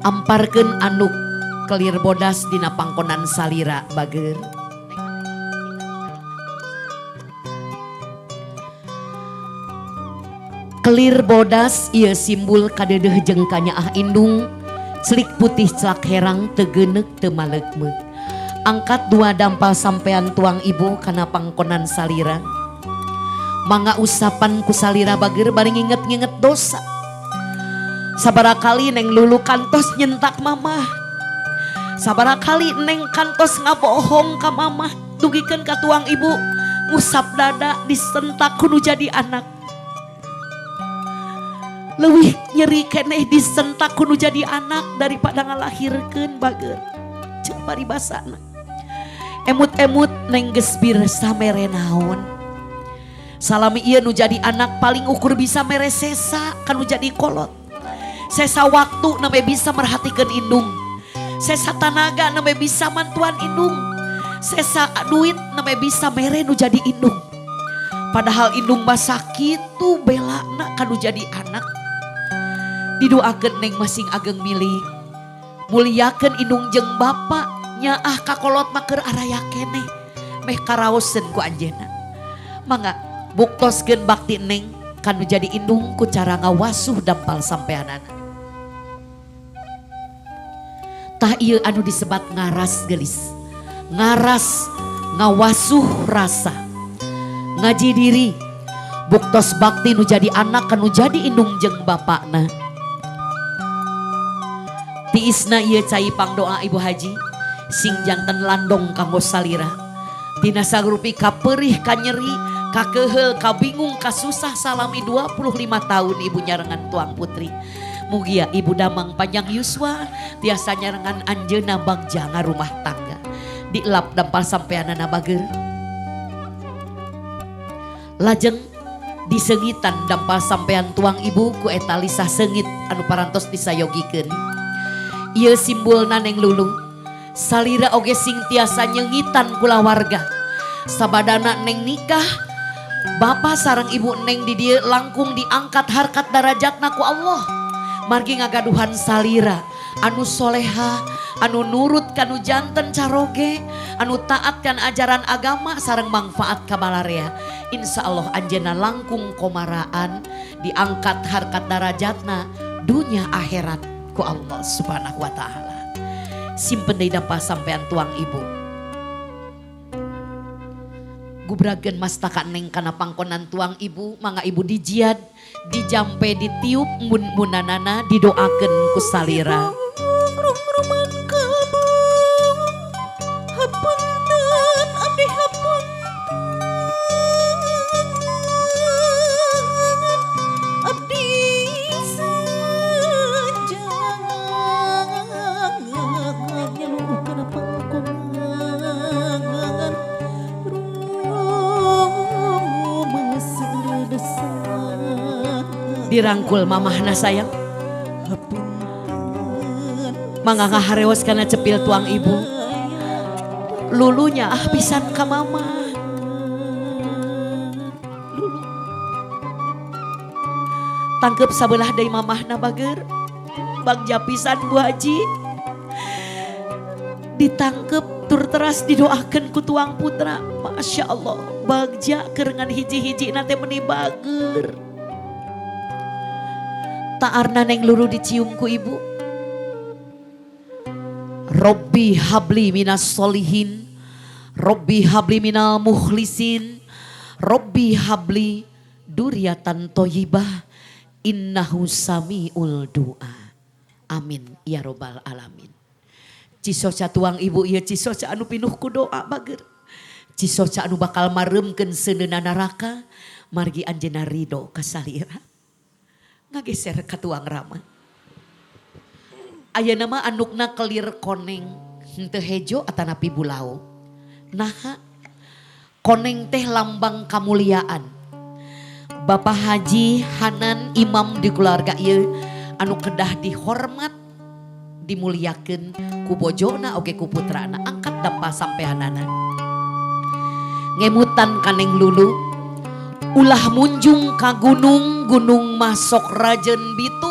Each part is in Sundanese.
amparkeun anu kelir bodas dina pangkonan salira bager. Kelir bodas ieu simbol kadeudeuh jeung kanyaah indung, celik putih celak herang teu geuneuk teu maleukmeuk. Angkat dua dampal sampean tuang ibu kana pangkonan salira. Mangga usapan ku salira bager bari nginget-nginget dosa. Sabarakali neng lulu kantos nyentak mamah. Sabarakali neng kantos ngabohong ka mamah dugikeun ka tuang ibu ngusap dada disentak kudu jadi anak. Leuwih nyeri keneh disentak kudu jadi anak daripada ngalahirkeun bager. Ceuk paribasana. Emut-emut neng geus bir samere naon. Salami ieu nu jadi anak paling ukur bisa mere sesa kanu jadi kolot. Sesa waktu namanya bisa merhatikan indung. Sesa tanaga namanya bisa mantuan indung. Sesa duit namanya bisa mere nu jadi indung. Padahal indung mah sakitu belana kanu jadi anak. Didoakeun neng masing ageng milih. Muliakeun indung jeung bapa nyaah kakolot mah keur araya keneh. Meh karaoseun ku anjeunna. Mangga buktoskeun bakti neng kanu jadi indung ku cara ngawasuh dampal sampeanana. Tah ieu anu disebat ngaras gelis. Ngaras ngawasuh rasa. Ngaji diri. Buktos bakti nu jadi anak kanu jadi indung jeung bapakna. Tiisna ieu cai pangdoa Ibu Haji sing janten landong kanggo salira. Tina sagrupi kapeurih ka nyeri, ka keheul, ka bingung, ka susah salami 25 tahun ibu nyarengan tuang putri. Mugia ibu damang panjang yuswa tiasa nyarengan anjeuna bagja ngarumah tangga. Dielap dampal sampeanana bager. Lajeng disengitan dampal sampean tuang ibu ku eta lisah sengit anu parantos disayogikeun. Ieu simbolna neng lulu. Salira oge sing tiasa nyengitan kula warga. Sabadana neng nikah, bapa sareng ibu neng di dieu langkung diangkat harkat darajatna ku Allah. Margi ngagaduhan salira anu soleha, anu nurut kanu janten caroge, anu taat kan ajaran agama sareng manfaat kabalarea. Insya Allah anjeunna langkung komaraan diangkat harkat darajatna dunya akhirat ku Allah subhanahu wa ta'ala. Simpen deui dampal sampean tuang ibu. Gubrageun mastaka neng kana pangkonan tuang ibu, mangga ibu dijiad, dijampe, ditiup mun-munanana, didoakeun ku salira. Rum-ruman kabung, hapunten abdi hapunten, abdi sajangan nyaluh kana pangkongan rumah sedesan. Dirangkul mamahna sayang. Mangga ngahareos kana cepil tuang ibu. Lulunya pisan ka mama. Lulu. Tangkep sabelah deui mamahna bager. Bagja pisan Bu Haji. Ditangkep tur teras didoakeun ku tuang putra. Masya Allah. Bagja kerengan hiji-hiji nate meni bager. Taarna neng lulu dicium ku ibu. Robbi habli minas solihin, Robbi habli minal mukhlisin, Robbi habli duriatan toyibah, innahu sami'ul du'a. Amin ya robbal alamin. Cisoca tuang ibu ieu cisoca anu pinuh ku doa bager. Cisoca anu bakal maremkeun seundeuna neraka, margi anjeunna ridho ka salira. Ngageser ka tuang rama. Ayeuna mah anukna kelir koneng henteu hejo atanapi bulau. Naha koneng teh lambang kamuliaan. Bapak Haji Hanan imam di keluarga ieu anu kedah dihormat dimuliakeun ku bojona oge ku putrana, angkat dampal sampeanana. Ngemutan kaneng lulu ulah munjung ka gunung, gunung masok rajen bitu.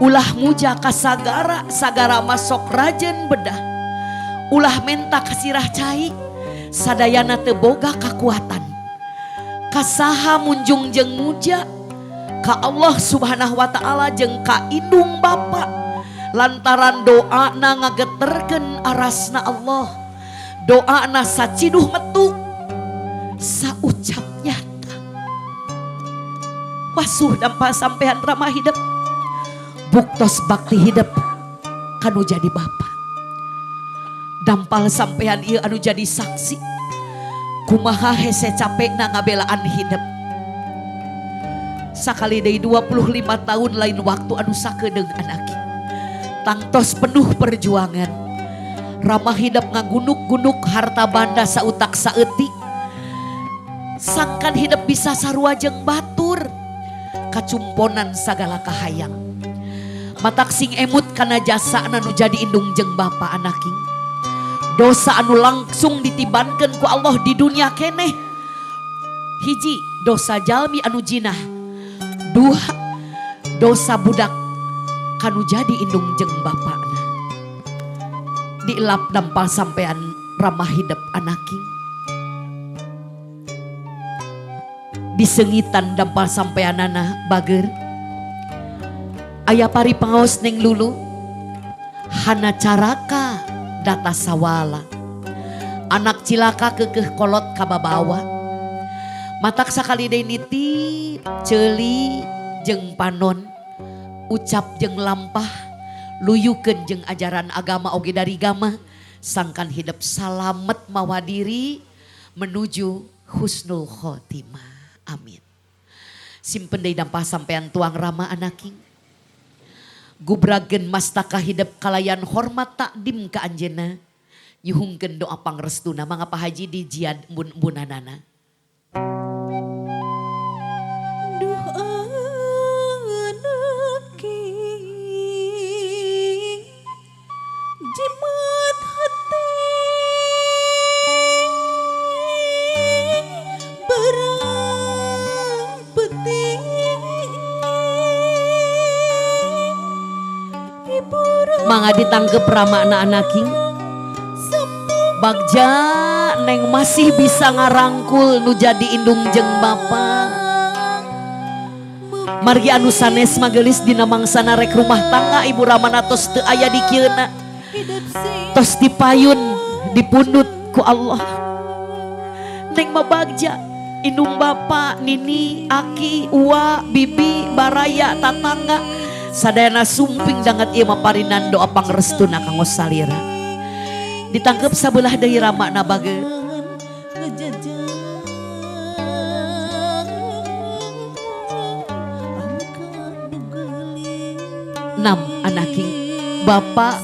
ulah muja ka sagara, sagara masok rajen bedah, ulah menta kasirah cai, sadayana teu boga kakuatan, kasaha munjung jeung muja ka Allah subhanahu wa ta'ala jeung ka indung bapa, lantaran doana ngageterkeun arasna Allah, doana saciduh metu saucap nyata. Wasuh dampa sampean ramah hidup, buktos bakti hidup kanu jadi bapa. Dampal sampean ieu anu jadi saksi kumaha hese capekna ngabelaan hidup. Sakali deui 25 tahun lain waktu anu sakedeung anaki, tangtos penuh perjuangan. Ramah hidup ngagunuk-gunuk harta banda sautak saeutik, sangkan hidup bisa sarua jeung batur, kacumponan sagala kahayang. Matak sing emut kana jasa anu jadi indung jeung bapa anaking. Dosa anu langsung ditibankeun ku Allah di dunia keneh. Hiji, dosa jalmi anu jinah. Dua, dosa budak kanu jadi indung jeung bapana. Dielap dampal sampean ramah hidup anaking. Disengitan dampal sampeanana bager. Aya pari pangaos neng lulu, hana caraka data sawala, anak cilaka kekeh kolot kababawa. Matak sakali deui niti ceuli jeung panon, ucap jeung lampah, luyukeun jeung ajaran agama oge dari gama, sangkan hidup salamet mawa diri menuju husnul khotimah. Amin. Simpen deui dampah sampean tuang rama anaking. Gubragen mastaka hidup kalayan hormat takdim ka anjeunna, nyuhungkeun doa pangrestuna mangga Pak Haji di jiad bunanana. Doa anaki jimat hati berang peti Mangga ditangkep ramana anaking. Bagja neng masih bisa ngarangkul nu jadi indung jeung bapa. Margi anu sanes magelis dina mangsana rek rumah tangga ibu ramana tos teu aya di kieuna, tos dipayun dipundut ku Allah. Neng mah bagja indung bapa, nini, aki, uwa, bibi, baraya, tatangga sadayana sumping dangat ieu maparinan doa pangrestuna kanggo salira. Ditangkep sabelah deui ramana bageut. Nam anaking bapa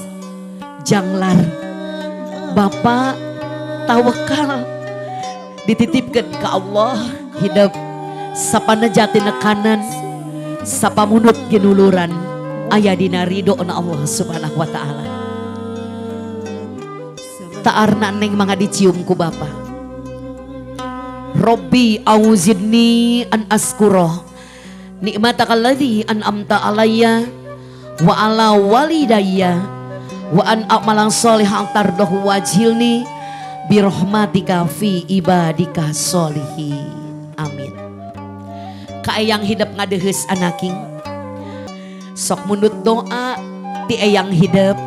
janglar, bapa tawakal, dititipkeun ka Allah hidup sapana jati nekanan, sapamunut ginuluran aya dina ridona Allah subhanahu wa ta'ala. Ta'arna neng mangga dicium ku bapa. Robbi auzidni an askuro nikmatakal ladzi an'amta alayya wa ala walidayya wa an a'malan sholihan tardahu wajhilni birahmatika fi ibadika sholihin. Amin. Ka eyang hidup ngadeheus anaking, sok munut doa ti eyang hidup.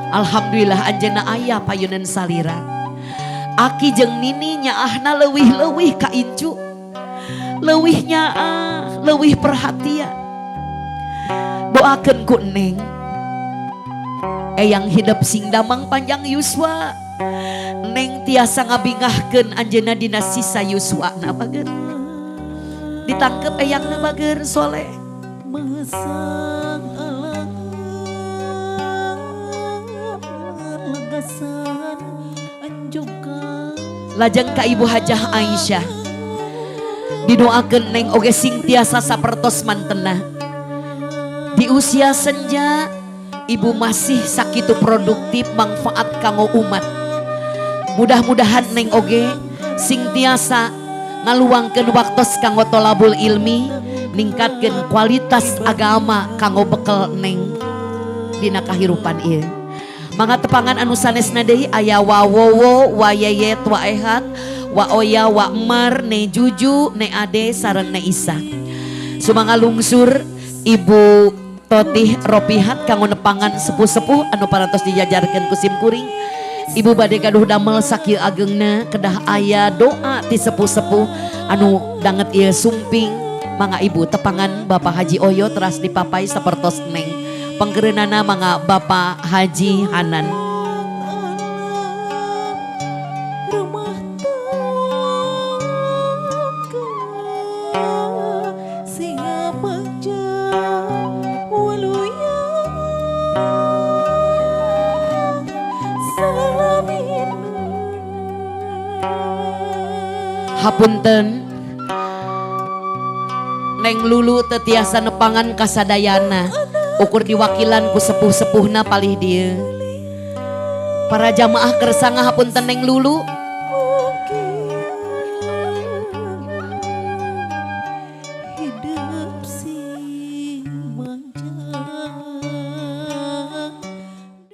Alhamdulillah anjeunna aya payunan salira. Aki jeung nini nyaahna leuwih-leuwih ka incu, leuwih nyaah, leuwih perhatian. Doakeun ku neng eyang hidup sing damang panjang yuswa. Neng tiasa ngabingahkeun anjeunna dina sisa yuswana bageut. Ditangkep eyangna bager soleh. Masang alam legasan anjokan. Lajeng ka Ibu Hajah Aisyah didoakeun neng oge sing tiasa sapertos mantena. Di usia senja ibu masih sakitu produktif manfaat kanggo umat. Mudah-mudahan neng oge sing tiasa ngaluangkeun waktos kanggo tolabul ilmi, ningkatkeun kualitas agama kanggo bekel neng dina kahirupan ieu. Mangga tepangan anu sanesna deui aya wawowo, wayayet, waehat, waoya, wamar, ne juju, ne ade sareng ne isa. Sumangga lungsur Ibu Totih Ropihat kanggo nepangan sepuh-sepuh anu parantos dijajarkeun ku simkuring. Ibu bade gaduh damel sakieu ageungna kedah aya doa ti sepuh-sepuh anu danget ieu sumping. Mangga ibu tepangan Bapak Haji Oyo teras dipapai sapertos neng. Penggereunana mangga Bapak Haji Hanan. rumah tangga singa bagja waluya salamin Hapunten Neng Lulu teu tiasa nepangan kasadayana ukur diwakilan ku sepuh-sepuhna palih dieu. Para jamaah kersang hapunten Neng Lulu